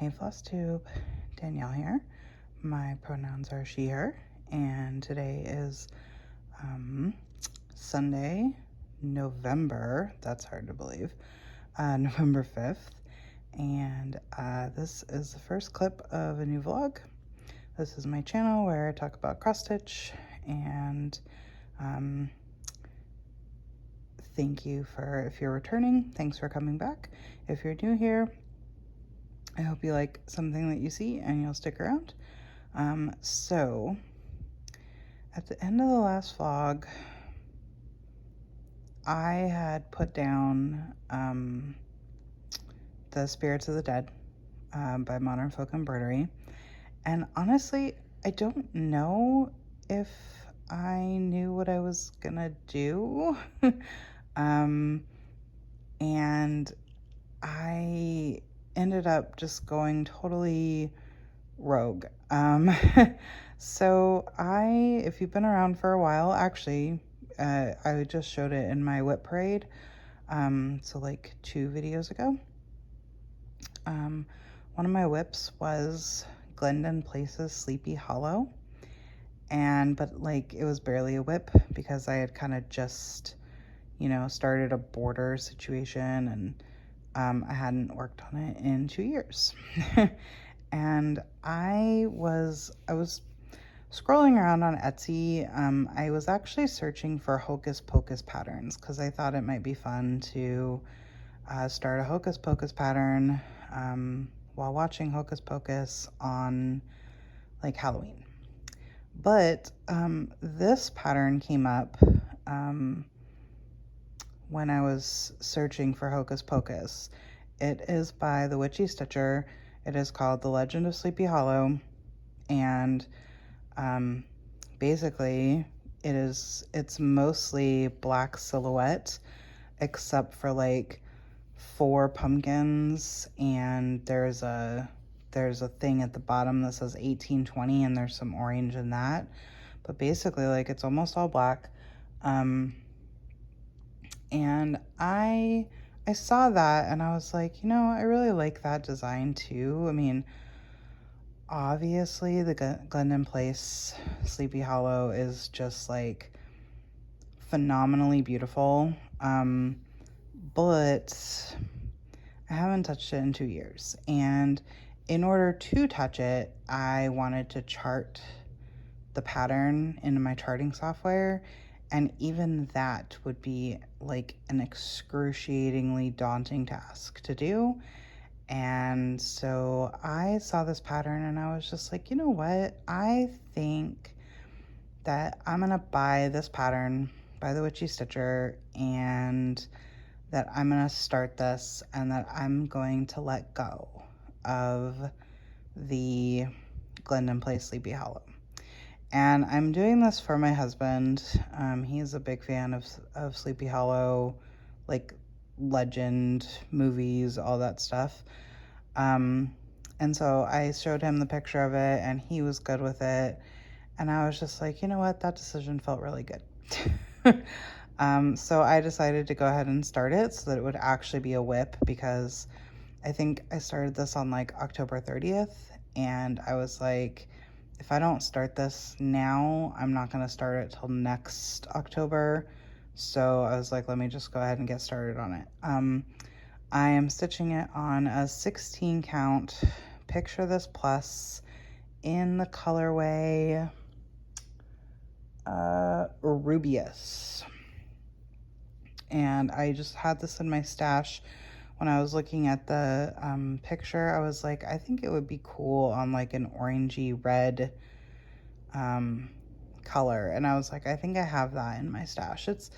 Hey Flosstube, Danielle here. My pronouns are she, her, and today is Sunday, that's hard to believe, November 5th, and this is the first clip of a new vlog. This is my channel where I talk about cross stitch, and thank you if you're returning, thanks for coming back. If you're new here, I hope you like something that you see and you'll stick around. So at the end of the last vlog, I had put down the Spirits of the Dead by Modern Folk Embroidery. And honestly, I don't know if I knew what I was gonna do. And I ended up just going totally rogue. So if you've been around for a while, actually, I just showed it in my whip parade. So like 2 videos ago. One of my whips was Glendon Place's Sleepy Hollow. But like it was barely a whip because I had kind of just, started a border situation, and I hadn't worked on it in 2 years. And I was scrolling around on Etsy. I was actually searching for hocus pocus patterns because I thought it might be fun to start a hocus pocus pattern while watching Hocus Pocus on like Halloween. But this pattern came up when I was searching for Hocus Pocus. It is by the Witchy Stitcher. It is called The Legend of Sleepy Hollow, and basically it's mostly black silhouette except for like 4 pumpkins, and there's a thing at the bottom that says 1820, and there's some orange in that, but basically like it's almost all black. And I saw that and I was like, I really like that design too. I mean, obviously the Glendon Place Sleepy Hollow is just like phenomenally beautiful, but I haven't touched it in 2 years, and in order to touch it, I wanted to chart the pattern into my charting software, and even that would be like an excruciatingly daunting task to do. And so I saw this pattern and I was just like, you know what? I think that I'm gonna buy this pattern by the Witchy Stitcher, and that I'm gonna start this, and that I'm going to let go of the Glendon Place Sleepy Hollow. And I'm doing this for my husband. He's a big fan of Sleepy Hollow, like legend movies, all that stuff. And so I showed him the picture of it and he was good with it. And I was just like, you know what? That decision felt really good. So I decided to go ahead and start it so that it would actually be a whip, because I think I started this on like October 30th. And I was like, if I don't start this now, I'm not going to start it till next October. So I was like, let me just go ahead and get started on it. I am stitching it on a 16 count Picture This Plus in the colorway Rubius. And I just had this in my stash. When I was looking at the picture, I was like, I think it would be cool on like an orangey red color. And I was like, I think I have that in my stash. This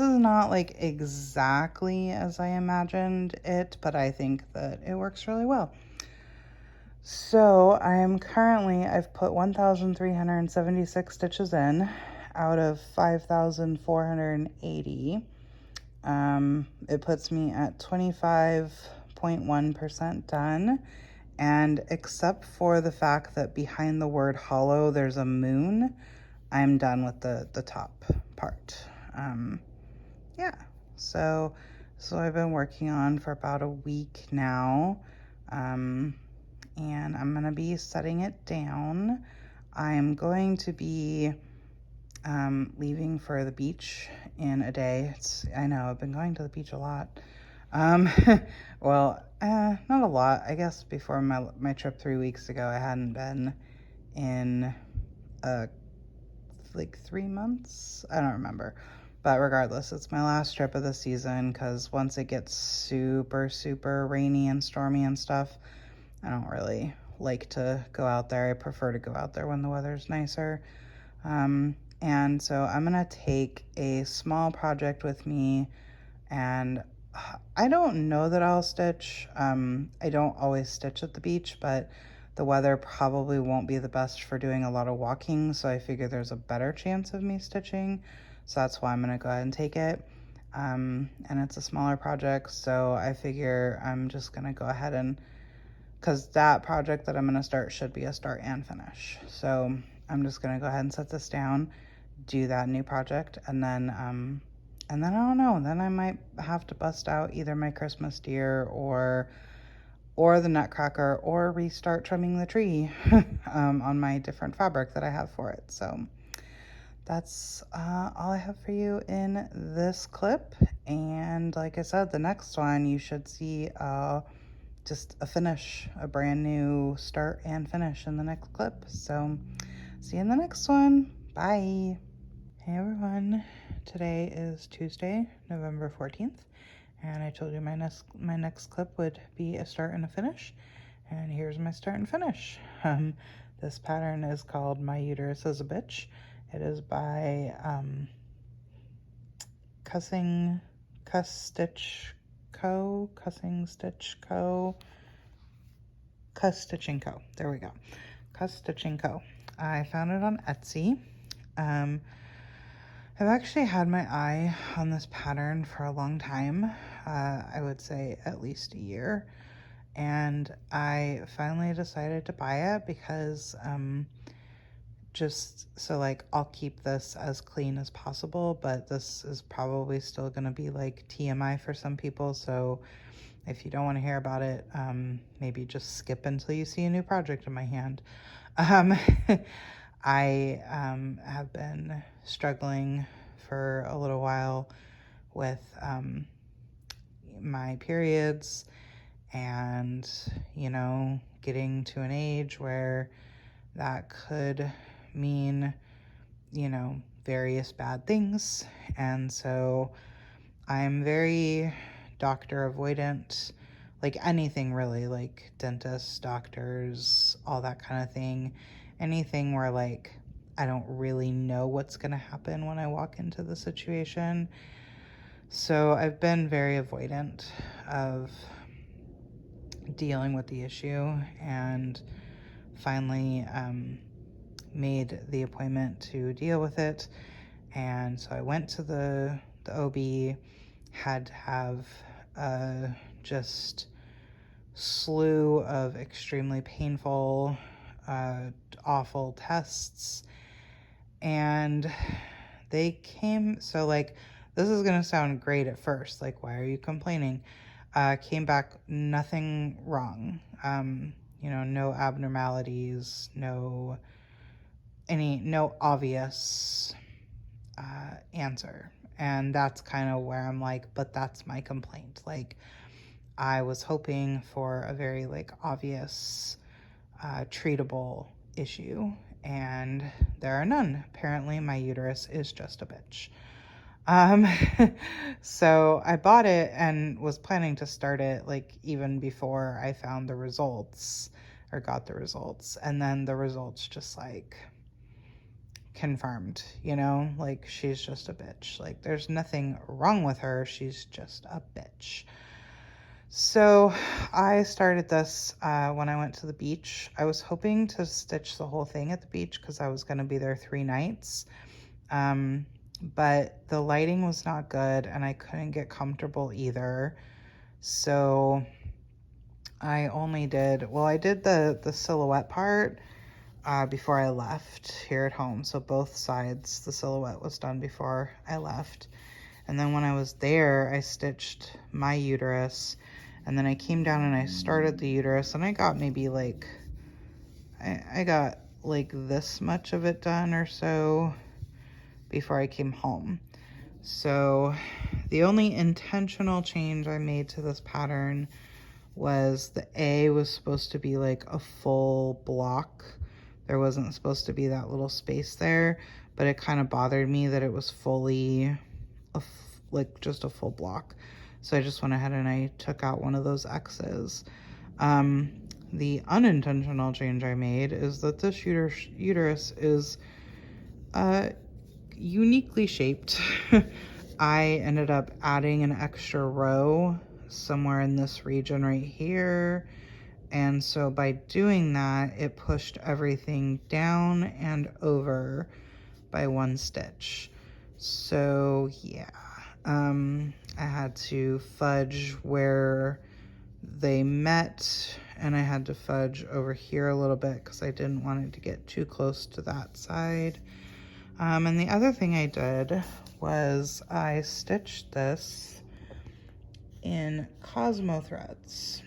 is not like exactly as I imagined it, but I think that it works really well. So I've put 1,376 stitches in out of 5,480. It puts me at 25.1% done. And except for the fact that behind the word hollow there's a moon, I'm done with the top part. Yeah, so I've been working on for about a week now. and I'm gonna be setting it down. I'm going to be leaving for the beach in a day. I know I've been going to the beach a lot. Um, well, not a lot. I guess before my trip 3 weeks ago, I hadn't been in like 3 months. I don't remember. But regardless, it's my last trip of the season because once it gets super, super rainy and stormy and stuff, I don't really like to go out there. I prefer to go out there when the weather's nicer. And so I'm going to take a small project with me, and I don't know that I'll stitch. I don't always stitch at the beach, but the weather probably won't be the best for doing a lot of walking, so I figure there's a better chance of me stitching. So that's why I'm going to go ahead and take it. And it's a smaller project, so I figure I'm just going to go ahead and, because that project that I'm going to start should be a start and finish. So I'm just going to go ahead and set this down, do that new project, and then I don't know, then I might have to bust out either my Christmas deer or the nutcracker, or restart trimming the tree on my different fabric that I have for it. So that's all I have for you in this clip. And like I said, the next one you should see just a finish, a brand new start and finish in the next clip. So see you in the next one. Bye. Hey everyone, today is Tuesday, November 14th, and I told you my next clip would be a start and a finish, and here's my start and finish. This pattern is called My Uterus is a Bitch. It is by Cussing Stitch Co. There we go. Cuss Stitching Co. I found it on Etsy. I've actually had my eye on this pattern for a long time. I would say at least a year. And I finally decided to buy it because just so like I'll keep this as clean as possible, but this is probably still going to be like TMI for some people. So if you don't want to hear about it, maybe just skip until you see a new project in my hand. I have been struggling for a little while with my periods, and getting to an age where that could mean various bad things. And so I'm very doctor avoidant, like anything really, like dentists, doctors, all that kind of thing. Anything where like I don't really know what's gonna happen when I walk into the situation. So I've been very avoidant of dealing with the issue, and finally made the appointment to deal with it. And so I went to the OB, had to have just slew of extremely painful, awful tests, and they came, so like this is gonna sound great at first, like why are you complaining? Came back nothing wrong, no abnormalities, no obvious answer. And that's kind of where I'm like, but that's my complaint. Like I was hoping for a very like obvious treatable issue, and there are none. Apparently my uterus is just a bitch. So I bought it and was planning to start it like even before I found the results or got the results, and then the results just like confirmed, like she's just a bitch. Like there's nothing wrong with her, she's just a bitch. So I started this when I went to the beach. I was hoping to stitch the whole thing at the beach because I was going to be there 3 nights. But the lighting was not good and I couldn't get comfortable either. So I only did, I did the silhouette part before I left here at home. So both sides, the silhouette was done before I left. And then when I was there, I stitched my uterus. And then I came down and I started the uterus, and I got maybe like, I got like this much of it done or so before I came home. So the only intentional change I made to this pattern was the A was supposed to be like a full block. There wasn't supposed to be that little space there, but it kind of bothered me that it was fully like just a full block. So I just went ahead and I took out one of those X's. The unintentional change I made is that this uterus is uniquely shaped. I ended up adding an extra row somewhere in this region right here. And so by doing that, it pushed everything down and over by one stitch. So yeah, I had to fudge where they met, and I had to fudge over here a little bit because I didn't want it to get too close to that side. And the other thing I did was I stitched this in Cosmo threads.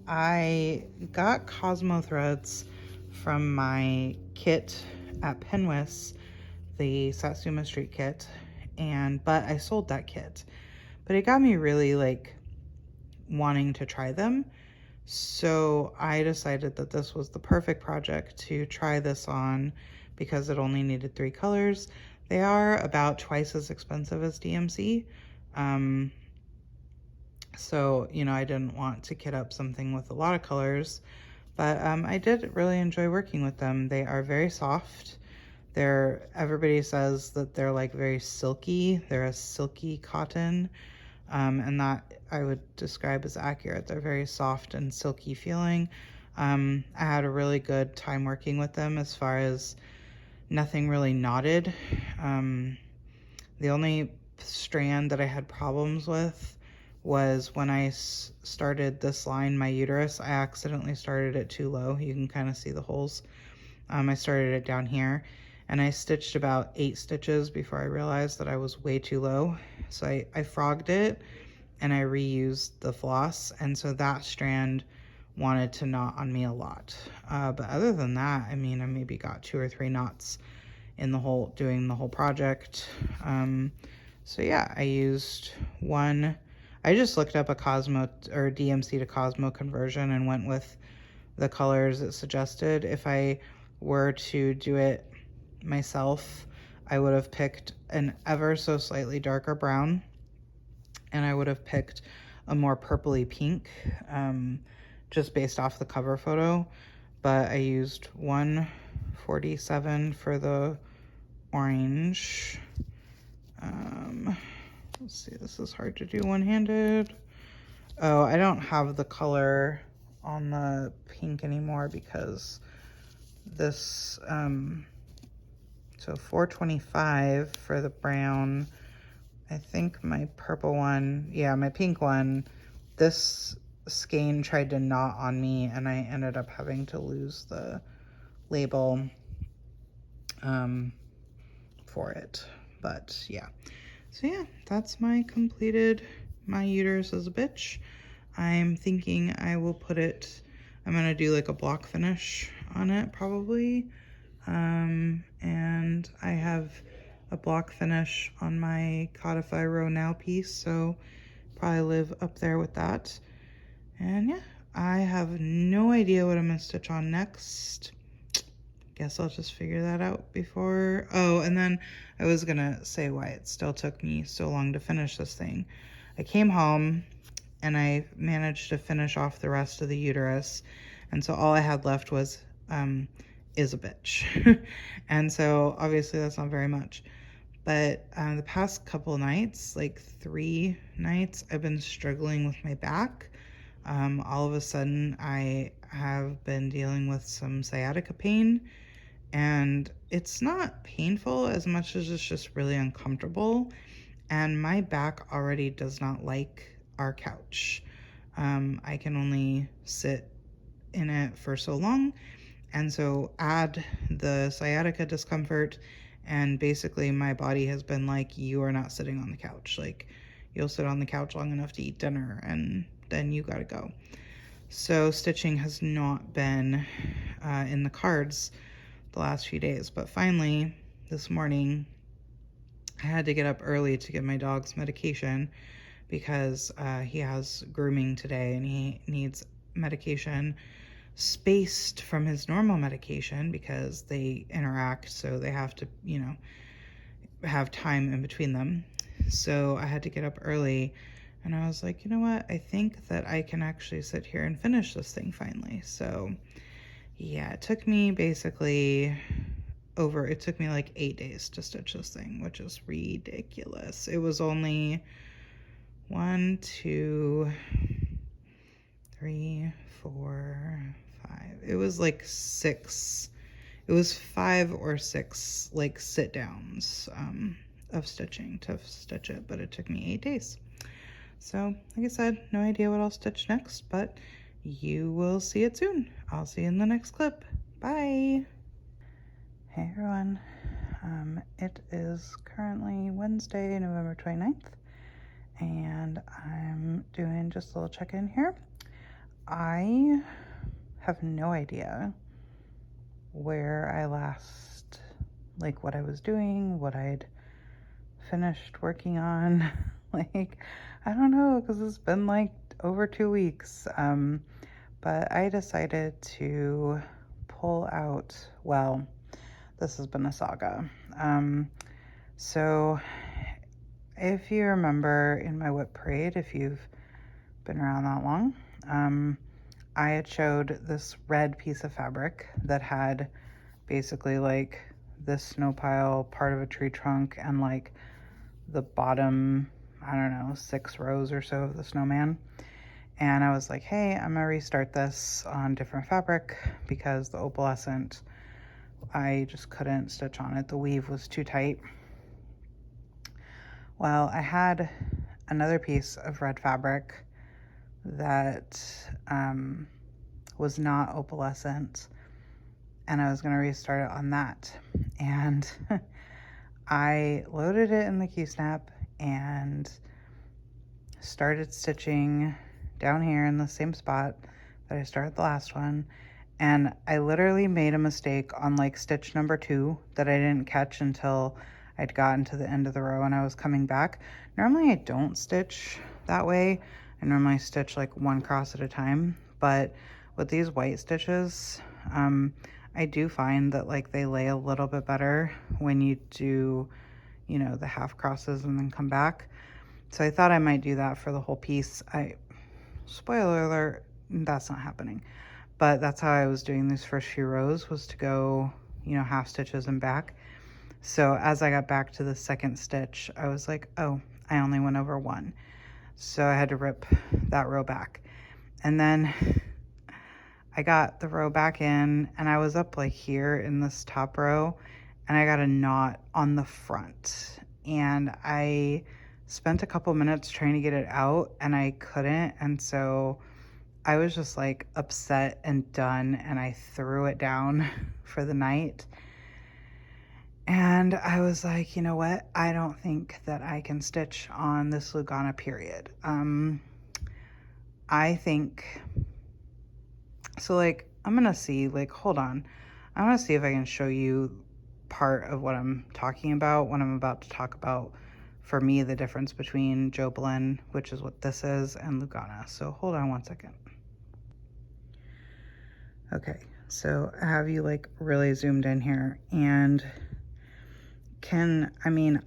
I got Cosmo threads from my kit at Penwis, the Satsuma Street kit, but I sold that kit. But it got me really like wanting to try them. So I decided that this was the perfect project to try this on because it only needed 3 colors. They are about twice as expensive as DMC. So, you know, I didn't want to kit up something with a lot of colors, but I did really enjoy working with them. They are very soft. Everybody says that they're like very silky. They're a silky cotton, and that I would describe as accurate. They're very soft and silky feeling. I had a really good time working with them as far as nothing really knotted. The only strand that I had problems with was when I started this line, my uterus, I accidentally started it too low. You can kind of see the holes. I started it down here, and I stitched about 8 stitches before I realized that I was way too low. So I frogged it and I reused the floss, and so that strand wanted to knot on me a lot. But other than that, I mean, I maybe got 2 or 3 knots in doing the whole project. So yeah, I used one. I just looked up a Cosmo or DMC to Cosmo conversion and went with the colors it suggested. If I were to do it myself, I would have picked an ever so slightly darker brown, and I would have picked a more purpley pink, just based off the cover photo. But I used 147 for the orange. Let's see, this is hard to do one-handed. Oh, I don't have the color on the pink anymore because this, so 425 for the brown. I think my purple one, yeah, my pink one, this skein tried to knot on me and I ended up having to lose the label for it. But yeah, so yeah, that's my uterus as a bitch. I'm thinking I will I'm gonna do like a block finish on it probably. And I have a block finish on my Codify Row Now piece, so probably live up there with that. And yeah, I have no idea what I'm gonna stitch on next. Guess I'll just figure that out before. Oh, and then I was gonna say why it still took me so long to finish this thing. I came home and I managed to finish off the rest of the uterus, and so all I had left was is a bitch. And so obviously that's not very much, but the past couple nights, like 3 nights, I've been struggling with my back. All of a sudden I have been dealing with some sciatica pain, and it's not painful as much as it's just really uncomfortable, and my back already does not like our couch. I can only sit in it for so long, and so add the sciatica discomfort, and basically my body has been like, you are not sitting on the couch. Like, you'll sit on the couch long enough to eat dinner, and then you gotta go. So stitching has not been in the cards the last few days, but finally this morning I had to get up early to give my dog's medication because he has grooming today and he needs medication spaced from his normal medication because they interact, so they have to, you know, have time in between them. So I had to get up early, and I was like, you know what, I think that I can actually sit here and finish this thing finally. So yeah, it took me basically it took me like 8 days to stitch this thing, which is ridiculous. It was only 1, 2, 3, 4, 5. It was like 6. It was 5 or 6 like sit downs of stitching to stitch it, but it took me 8 days. So like I said, no idea what I'll stitch next, but you will see it soon. I'll see you in the next clip. Bye. Hey everyone. It is currently Wednesday, November 29th, and I'm doing just a little check-in here. I have no idea where I last, like what I was doing, what I'd finished working on. Like, I don't know, because it's been like over 2 weeks. But I decided to pull out, well, this has been a saga. So if you remember in my whip parade, if you've been around that long, I had showed this red piece of fabric that had basically like this snow pile, part of a tree trunk, and like the bottom, I don't know, 6 rows or so of the snowman. And I was like, hey, I'm gonna restart this on different fabric because the opalescent, I just couldn't stitch on it. The weave was too tight. Well, I had another piece of red fabric that was not opalescent, and I was going to restart it on that. And I loaded it in the Q-snap and started stitching down here in the same spot that I started the last one. And I literally made a mistake on like stitch number 2 that I didn't catch until I'd gotten to the end of the row and I was coming back. Normally I don't stitch that way. I normally stitch like 1 cross at a time, but with these white stitches, I do find that like they lay a little bit better when you do, you know, the half crosses and then come back. So I thought I might do that for the whole piece. Spoiler alert, that's not happening. But that's how I was doing these first few rows, was to go, you know, half stitches and back. So as I got back to the second stitch, I was like, oh, I only went over 1. So I had to rip that row back. And then I got the row back in, and I was up like here in this top row, and I got a knot on the front. And I spent a couple minutes trying to get it out, and I couldn't. And so I was just like upset and done, and I threw it down for the night. And I was like, you know what? I don't think that I can stitch on this Lugana period. I think, so like, I'm gonna see, like, hold on. I wanna see if I can show you part of what I'm talking about when I'm about to talk about, for me, the difference between Joplin, which is what this is, and Lugana. So hold on 1 second. Okay, so I have you like really zoomed in here, and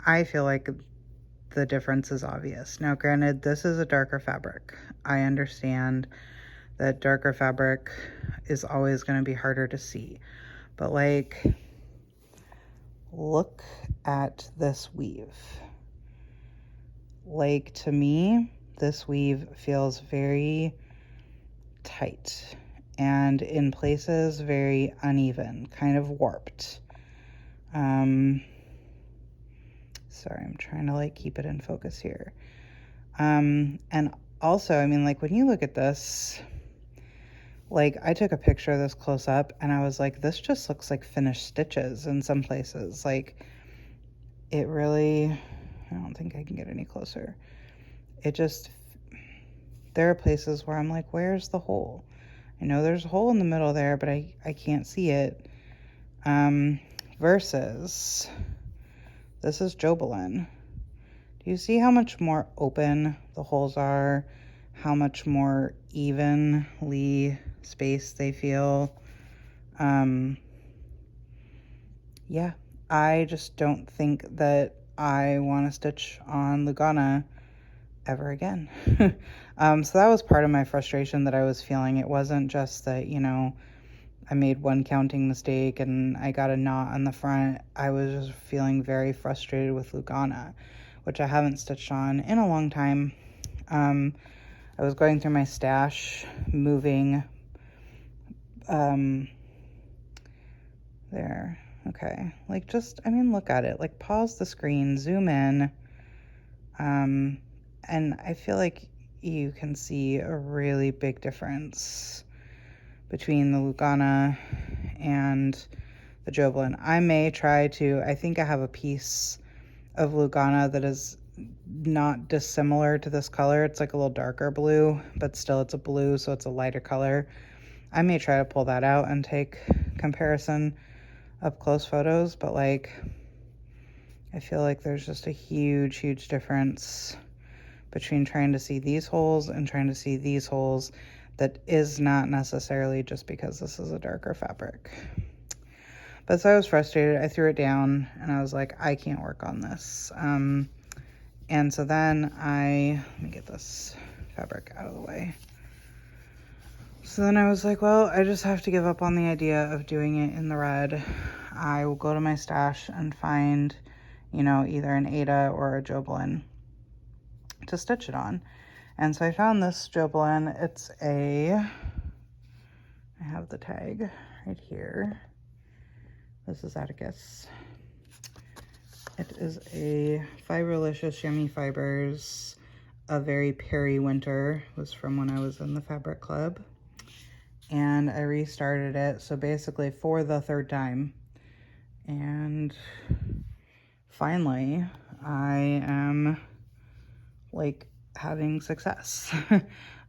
I feel like the difference is obvious. Now, granted, this is a darker fabric. I understand that darker fabric is always going to be harder to see, but like, look at this weave. Like, to me, this weave feels very tight, and in places very uneven, kind of warped. Sorry, I'm trying to like keep it in focus here. And also, I mean, like when you look at this, like I took a picture of this close up and I was like, this just looks like finished stitches in some places. Like it really, I don't think I can get any closer. it just, there are places where I'm like, where's the hole? I know there's a hole in the middle there, but I can't see it. Versus, this is Jobelan. Do you see how much more open the holes are? How much more evenly spaced they feel? Yeah, I just don't think that I want to stitch on Lugana ever again. So that was part of my frustration that I was feeling. It wasn't just that, you know, I made one counting mistake and I got a knot on the front. I was just feeling very frustrated with Lugana, which I haven't stitched on in a long time. I was going through my stash, moving, there. Okay. Like, just, I mean, look at it. Like, pause the screen, zoom in. And I feel like you can see a really big difference between the Lugana and the Jobelan. I may try to, I think I have a piece of Lugana that is not dissimilar to this color. It's like a little darker blue, but still it's a blue, so it's a lighter color. I may try to pull that out and take comparison up close photos, but like, I feel like there's just a huge difference between trying to see these holes and trying to see these holes. That is not necessarily just because this is a darker fabric. But so I was frustrated. I threw it down and I was like, I can't work on this. And so then let me get this fabric out of the way. So then I was like, well, I just have to give up on the idea of doing it in the red. I will go to my stash and find, you know, either an Aida or a Jobelan to stitch it on. And so I found this Jobelan. I have the tag right here. This is Atticus. It is a Fiberlicious Yummy Fibers, a very peri-winter, was from when I was in the fabric club. And I restarted it, so basically for the third time. And finally, I am like having success.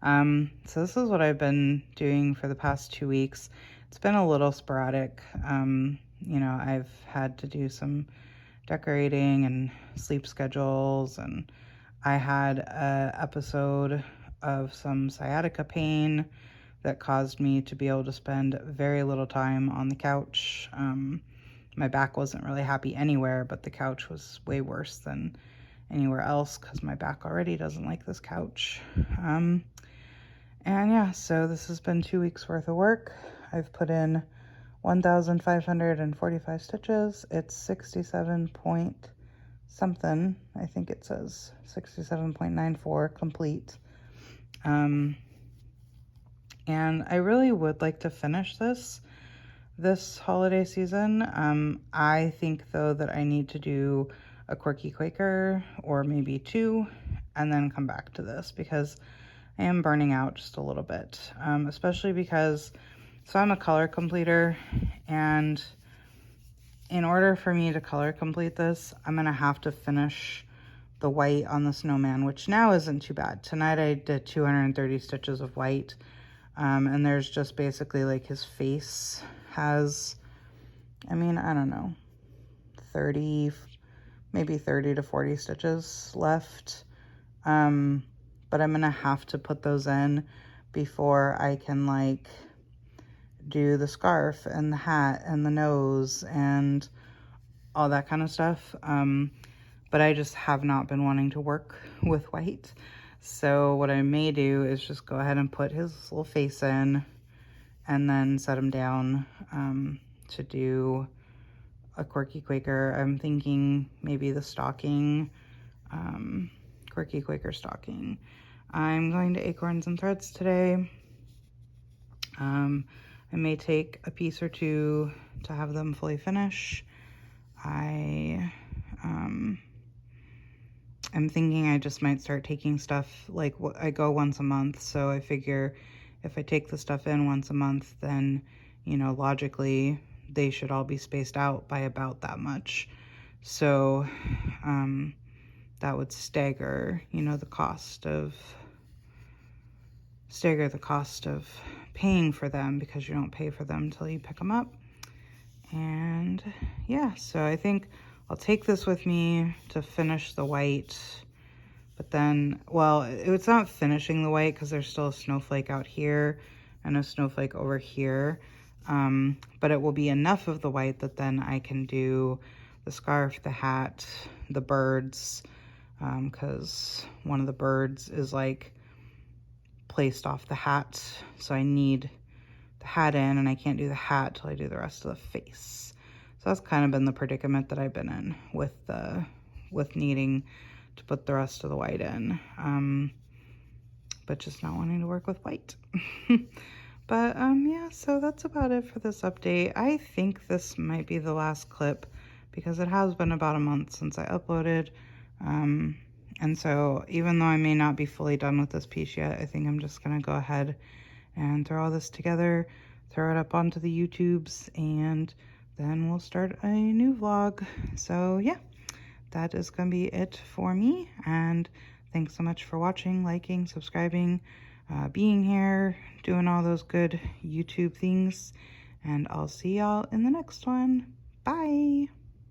So this is what I've been doing for the past 2 weeks. It's been a little sporadic. You know, I've had to do some decorating and sleep schedules, and I had an episode of some sciatica pain that caused me to be able to spend very little time on the couch. My back wasn't really happy anywhere, but the couch was way worse than anywhere else because my back already doesn't like this couch. And yeah, so this has been 2 weeks worth of work. I've put in 1,545 stitches. It's 67 point something. I think it says 67.94 complete. And I really would like to finish this holiday season. I think though that I need to do a Quirky Quaker or maybe 2 and then come back to this because I am burning out just a little bit, especially because, so I'm a color completer, and in order for me to color complete this, I'm gonna have to finish the white on the snowman, which now isn't too bad. Tonight I did 230 stitches of white, and there's just basically like his face has, I mean, I don't know, 30, maybe 30 to 40 stitches left. But I'm gonna have to put those in before I can like do the scarf and the hat and the nose and all that kind of stuff. But I just have not been wanting to work with white. So what I may do is just go ahead and put his little face in and then set him down to do a Quirky Quaker. I'm thinking maybe the stocking, Quirky Quaker stocking. I'm going to Acorns and Threads today. I may take a piece or 2 to have them fully finish. I'm thinking I just might start taking stuff, like I go once a month, so I figure if I take the stuff in once a month, then, you know, logically they should all be spaced out by about that much. So that would stagger, you know, the cost of paying for them, because you don't pay for them until you pick them up. And yeah, so I think I'll take this with me to finish the white. But then, well, it's not finishing the white because there's still a snowflake out here and a snowflake over here. But it will be enough of the white that then I can do the scarf, the hat, the birds, because one of the birds is like placed off the hat. So I need the hat in, and I can't do the hat till I do the rest of the face. So that's kind of been the predicament that I've been in with needing to put the rest of the white in, but just not wanting to work with white. But yeah, so that's about it for this update. I think this might be the last clip because it has been about a month since I uploaded. And so even though I may not be fully done with this piece yet, I think I'm just gonna go ahead and throw all this together, throw it up onto the YouTubes, and then we'll start a new vlog. So yeah, that is gonna be it for me, and thanks so much for watching, liking, subscribing, being here, doing all those good YouTube things, and I'll see y'all in the next one. Bye!